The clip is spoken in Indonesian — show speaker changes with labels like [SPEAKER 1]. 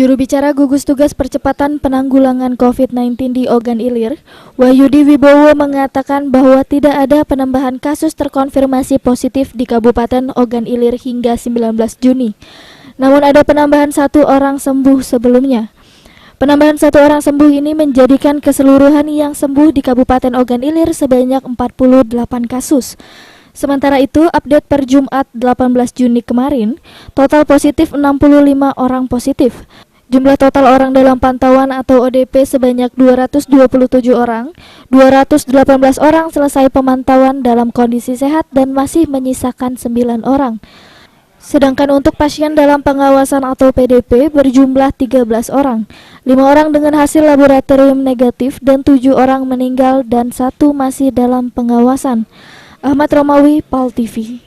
[SPEAKER 1] Juru bicara gugus tugas percepatan penanggulangan COVID-19 di Ogan Ilir, Wahyudi Wibowo mengatakan bahwa tidak ada penambahan kasus terkonfirmasi positif di Kabupaten Ogan Ilir hingga 19 Juni. Namun ada penambahan 1 orang sembuh sebelumnya. Penambahan 1 orang sembuh ini menjadikan keseluruhan yang sembuh di Kabupaten Ogan Ilir sebanyak 48 kasus. Sementara itu, update per Jumat 18 Juni kemarin, total positif 65 orang positif. Jumlah total orang dalam pantauan atau ODP sebanyak 227 orang, 218 orang selesai pemantauan dalam kondisi sehat dan masih menyisakan 9 orang. Sedangkan untuk pasien dalam pengawasan atau PDP berjumlah 13 orang, 5 orang dengan hasil laboratorium negatif dan 7 orang meninggal dan 1 masih dalam pengawasan. Ahmad Romawi, PAL TV.